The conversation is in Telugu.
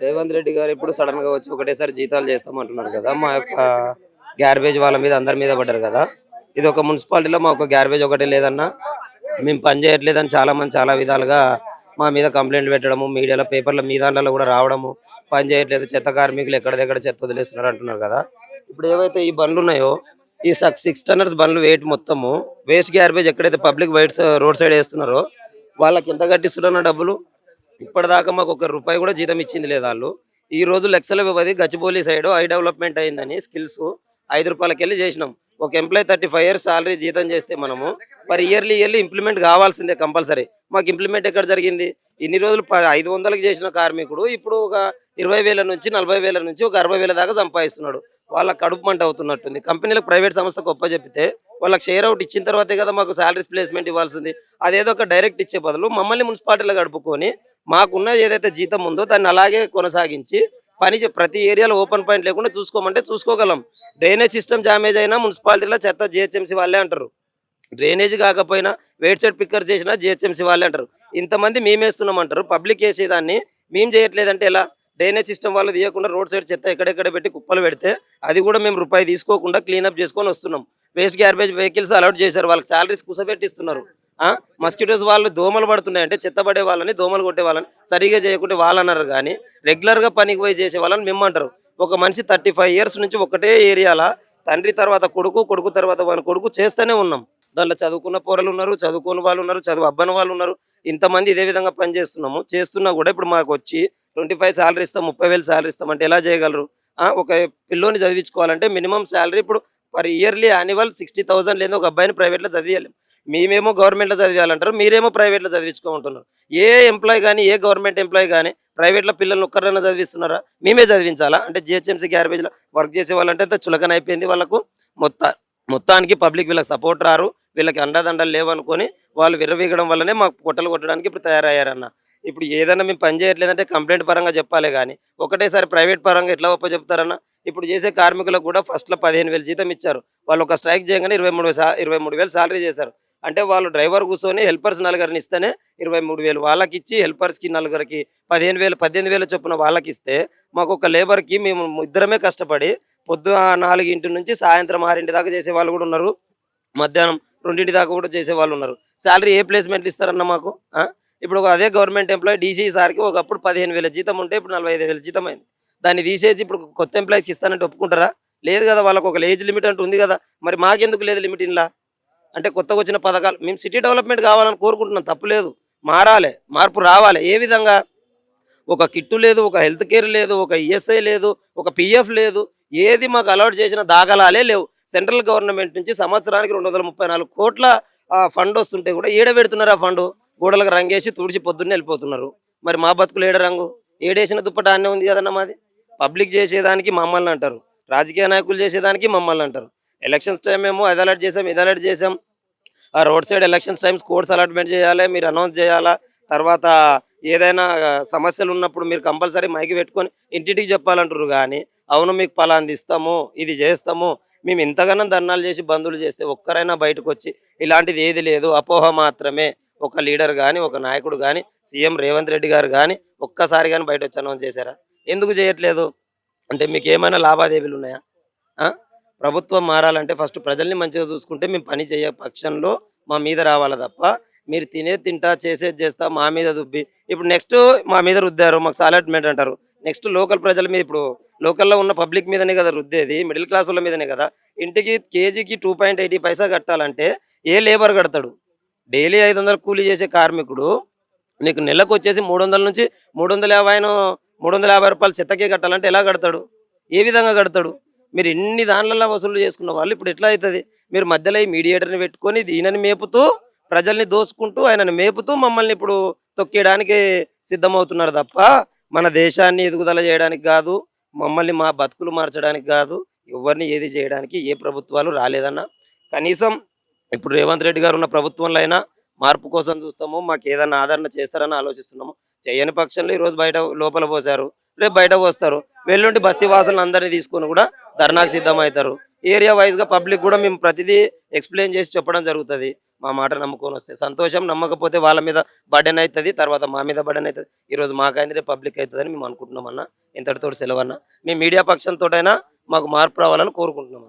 రేవంత్ రెడ్డి గారు ఇప్పుడు సడన్ గా వచ్చి ఒకటేసారి జీతాలు చేస్తామంటున్నారు కదా. మా యొక్క గ్యార్బేజ్ వాళ్ళ మీద అందరి మీద పడ్డారు కదా. ఇది ఒక మున్సిపాలిటీలో మా ఒక గ్యార్బేజ్ ఒకటే లేదన్నా, మేము పని చేయట్లేదని చాలా మంది చాలా విధాలుగా మా మీద కంప్లైంట్లు పెట్టడము, మీడియాలో పేపర్ల మీ దాంట్లో కూడా రావడము, పని చేయట్లేదు, చెత్త కార్మికులు ఎక్కడ దగ్గర చెత్త వదిలేస్తున్నారు అంటున్నారు కదా. ఇప్పుడు ఏవైతే ఈ బండ్లు ఉన్నాయో, ఈ 6 టన్నర్స్ బండ్లు వెయిట్ మొత్తము వేస్ట్ గ్యార్బేజ్ ఎక్కడైతే పబ్లిక్ వైట్స్ రోడ్ సైడ్ వేస్తున్నారో వాళ్ళకి ఎంత కట్టిస్తున్నారు డబ్బులు. ఇప్పటిదాకా మాకు ఒక రూపాయి కూడా జీతం ఇచ్చింది లేదు వాళ్ళు. ఈ రోజు లక్షల వ్యవధి గచ్చిబౌలి సైడ్ ఐ డెవలప్మెంట్ అయిందని స్కిల్స్ ₹5 చేసినాం. ఒక ఎంప్లాయ్ 35 years సాలరీ జీతం చేస్తే మనము మరి ఇయర్లీ ఇంప్లిమెంట్ కావాల్సిందే కంపల్సరీ. మాకు ఇంప్లిమెంట్ ఎక్కడ జరిగింది? ఇన్ని రోజులు 500కి చేసిన కార్మికుడు ఇప్పుడు ఒక 20,000 నుంచి 40,000 నుంచి ఒక 60,000 దాకా సంపాదిస్తున్నాడు. వాళ్ళ కడుపు మంట అవుతున్నట్టుంది. కంపెనీలకు ప్రైవేట్ సంస్థకు చెప్తే వాళ్ళకి షేర్ అవుట్ ఇచ్చిన తర్వాతే కదా మాకు సాలరీస్ ప్లేస్మెంట్ ఇవ్వాల్సింది. అదేదో ఒక డైరెక్ట్ ఇచ్చే బదులు మమ్మల్ని మున్సిపాలిటీలో గడుపుకొని మాకున్న ఏదైతే జీతం ఉందో దాన్ని అలాగే కొనసాగించి ప్రతి ఏరియాలో ఓపెన్ పాయింట్ లేకుండా చూసుకోమంటే చూసుకోగలం. డ్రైనేజ్ సిస్టమ్ డ్యామేజ్ అయినా మున్సిపాలిటీలో చెత్త జిహెచ్ఎంసీ వాళ్ళే అంటారు. డ్రైనేజ్ కాకపోయినా వెయిట్ సైడ్ పిక్కర్ చేసినా జిహెచ్ఎంసీ వాళ్ళే అంటారు. ఇంతమంది మేమేస్తున్నాం అంటారు. పబ్లిక్ వేసేదాన్ని మేము చేయట్లేదంటే ఎలా? డ్రైనేజ్ సిస్టమ్ వాళ్ళు తీయకుండా రోడ్ సైడ్ చెత్త ఎక్కడెక్కడ పెట్టి కుప్పలు పెడితే అది కూడా మేము రూపాయి తీసుకోకుండా క్లీనప్ చేసుకొని వస్తున్నాం. వేస్ట్ గ్యార్బేజ్ వెహికల్స్ అలౌట్ చేశారు. వాళ్ళకి సాలరీస్ కుసబెట్టిస్తున్నారు. మస్కిటోస్ వాళ్ళు దోమలు పడుతున్నాయంటే చెత్త పడే వాళ్ళని, దోమలు కొట్టే వాళ్ళని సరిగా చేయకుంటే వాళ్ళు అన్నారు. కానీ రెగ్యులర్గా పనికి పోయి చేసే వాళ్ళని మేము అంటారు. ఒక మనిషి 35 years నుంచి ఒకటే ఏరియాలో తండ్రి తర్వాత కొడుకు, కొడుకు తర్వాత వాని కొడుకు చేస్తూనే ఉన్నాం. దాంట్లో చదువుకున్న పోరలు ఉన్నారు, చదువుకున్న వాళ్ళు ఉన్నారు, చదువు అబ్బని వాళ్ళు ఉన్నారు. ఇంతమంది ఇదే విధంగా పని చేస్తున్నా కూడా ఇప్పుడు మాకు వచ్చి 25 సాలరీ ఇస్తాం, 30,000 సాలరీ ఇస్తాం అంటే ఎలా చేయగలరు? ఒక పిల్లోని చదివించుకోవాలంటే మినిమం సాలరీ ఇప్పుడు పర్ ఇయర్లీ యాన్యువల్ 60,000 లేదా ఒక అబ్బాయిని ప్రైవేట్లో చదివియాలి. మేమేమో గవర్నమెంట్లో చదివాలంటారు, మీరేమో ప్రైవేట్లో చదివించుకోమంటున్నారు. ఏ ఎంప్లాయ్ కానీ, ఏ గవర్నమెంట్ ఎంప్లాయ్ కానీ ప్రైవేట్లో పిల్లల్ని ఒక్కరైనా చదివిస్తున్నారా? మేమే చదివించాలా? అంటే జిహెచ్ఎంసీ గ్యార్బేజ్లో వర్క్ చేసే వాళ్ళంటే చులకన అయిపోయింది వాళ్ళకు. మొత్తానికి పబ్లిక్ వీళ్ళకి సపోర్ట్ రారు, వీళ్ళకి అండదండలు లేవనుకొని వాళ్ళు విర్రవీగడం వల్లనే మాకు పొట్టలు కొట్టడానికి ఇప్పుడు తయారయ్యారన్న. ఇప్పుడు ఏదైనా మేము పని చేయట్లేదంటే కంప్లైంట్ పరంగా చెప్పాలి కానీ ఒకటేసారి ప్రైవేట్ పరంగా ఎట్లా చెప్తారన్న. ఇప్పుడు చేసే కార్మికులకు కూడా ఫస్ట్లో 15,000 జీతం ఇచ్చారు. వాళ్ళు ఒక స్ట్రైక్ చేయగానే 23,000 సాలరీ చేశారు. అంటే వాళ్ళు డ్రైవర్ కూర్చొని హెల్పర్స్ 4 ఇస్తేనే 23,000 వాళ్ళకి ఇచ్చి హెల్పర్స్కి 4 15,000 18,000 చొప్పున వాళ్ళకి ఇస్తే మాకు ఒక లేబర్కి మేము ఇద్దరమే కష్టపడి పొద్దున 4 నుంచి సాయంత్రం 6 దాకా చేసే వాళ్ళు కూడా ఉన్నారు. మధ్యాహ్నం 2 దాకా కూడా చేసే వాళ్ళు ఉన్నారు. సాలరీ ఏ ప్లేస్మెంట్లు ఇస్తారన్న మాకు? ఇప్పుడు అదే గవర్నమెంట్ ఎంప్లాయీ డీసీ సార్కి ఒకప్పుడు 15,000 జీతం ఉంటే ఇప్పుడు 45,000 జీతం అయింది. దాన్ని తీసేసి ఇప్పుడు కొత్త ఎంప్లాయీస్కి ఇస్తానంటే ఒప్పుకుంటారా? లేదు కదా. వాళ్ళకు ఒక ఏజ్ లిమిట్ అంటూ ఉంది కదా. మరి మాకెందుకు లేదు లిమిట్? ఇలా అంటే కొత్తగా వచ్చిన పథకాలు మేము సిటీ డెవలప్మెంట్ కావాలని కోరుకుంటున్నాం, తప్పులేదు. మారాలి, మార్పు రావాలి. ఏ విధంగా? ఒక కిట్టు లేదు, ఒక హెల్త్ కేర్ లేదు, ఒక ఈఎస్ఐ లేదు, ఒక పిఎఫ్ లేదు. ఏది మాకు అలౌట్ చేసిన దాఖలాలే లేవు. సెంట్రల్ గవర్నమెంట్ నుంచి సంవత్సరానికి 234 కోట్ల ఫండ్ వస్తుంటే కూడా ఏడబెడుతున్నారు. ఆ ఫండ్ గోడలకు రంగేసి తుడిచి పొద్దున్నే వెళ్ళిపోతున్నారు. మరి మా బతుకులు ఏడ రంగు? ఏడేసిన దుప్పట అన్నీ ఉంది కదన్న మాది. పబ్లిక్ చేసేదానికి మమ్మల్ని అంటారు, రాజకీయ నాయకులు చేసేదానికి మమ్మల్ని అంటారు. ఎలక్షన్స్ టైం ఏమో అది అలర్ట్ చేసాం, ఇది అలర్ట్ చేసాం. ఆ road side elections times course allotment చేయాలి, మీరు అనౌన్స్ చేయాలా. తర్వాత ఏదైనా సమస్యలు ఉన్నప్పుడు మీరు కంపల్సరీ మైకి పెట్టుకొని ఇంటింటికి చెప్పాలంటారు. కానీ అవును మీకు పలాంది ఇస్తాము, ఇది చేస్తాము, మేము ఇంతగానో ధర్నాలు చేసి బంధువులు చేస్తే ఒక్కరైనా బయటకు వచ్చి ఇలాంటిది ఏది లేదు, అపోహ మాత్రమే, ఒక లీడర్ కానీ ఒక నాయకుడు కానీ సీఎం రేవంత్ రెడ్డి గారు కానీ ఒక్కసారి కానీ బయట వచ్చి అనౌన్స్ చేశారా? ఎందుకు చేయట్లేదు? అంటే మీకు ఏమైనా లావాదేవీలు ఉన్నాయా? ప్రభుత్వం మారాలంటే ఫస్ట్ ప్రజల్ని మంచిగా చూసుకుంటే మేము పని చేయ పక్షంలో మా మీద రావాలి తప్ప మీరు తింటా చేసేది చేస్తా మా మీద దుబ్బి ఇప్పుడు నెక్స్ట్ మా మీద రుద్దారు, మాకు సాలెట్మెంట్ అంటారు. నెక్స్ట్ లోకల్ ప్రజల మీద, ఇప్పుడు లోకల్లో ఉన్న పబ్లిక్ మీదనే కదా రుద్దేది, మిడిల్ క్లాస్ వాళ్ళ మీదనే కదా. ఇంటికి కేజీకి 2.80 పైసా కట్టాలంటే ఏ లేబర్ కడతాడు? డైలీ 500 కూలీ చేసే కార్మికుడు నీకు నెలకు వచ్చేసి 300 నుంచి 350 రూపాయలు చెత్తకే కట్టాలంటే ఎలా కడతాడు? ఏ విధంగా కడతాడు? మీరు ఎన్ని దానిలలో వసూలు చేసుకున్న వాళ్ళు ఇప్పుడు ఎట్లా అవుతుంది? మీరు మధ్యలో ఈ మీడియేటర్ని పెట్టుకొని దీనిని మేపుతూ ప్రజల్ని దోసుకుంటూ ఆయనను మేపుతూ మమ్మల్ని ఇప్పుడు తొక్కేయడానికి సిద్ధమవుతున్నారు తప్ప మన దేశాన్ని ఎదుగుదల చేయడానికి కాదు, మమ్మల్ని మా బతుకులు మార్చడానికి కాదు, ఎవరిని ఏది చేయడానికి ఏ ప్రభుత్వాలు రాలేదన్న. కనీసం ఇప్పుడు రేవంత్ రెడ్డి గారు ఉన్న ప్రభుత్వంలో అయినా మార్పు కోసం చూస్తాము, మాకు ఏదన్నా ఆదరణ చేస్తారని ఆలోచిస్తున్నాము. చేయని పక్షంలో ఈరోజు బయట లోపల పోసారు, రేపు బయట పోస్తారు, వెల్లుండి బస్తీ వాసులను అందరినీ తీసుకొని కూడా ధర్నాకు సిద్ధమవుతారు. ఏరియా వైజ్గా పబ్లిక్ కూడా మేము ప్రతిదీ ఎక్స్ప్లెయిన్ చేసి చెప్పడం జరుగుతుంది. మా మాట నమ్ముకొని వస్తే సంతోషం, నమ్మకపోతే వాళ్ళ మీద బర్డెన్ అవుతుంది, తర్వాత మా మీద బర్డెన్ అవుతుంది. ఈరోజు మాకైంది రేపు పబ్లిక్ అవుతుందని మేము అనుకుంటున్నాం అన్న. ఇంతటితో సెలవు అన్న. మేము మీడియా పక్షంతోటైనా మాకు మార్పు రావాలని కోరుకుంటున్నాం.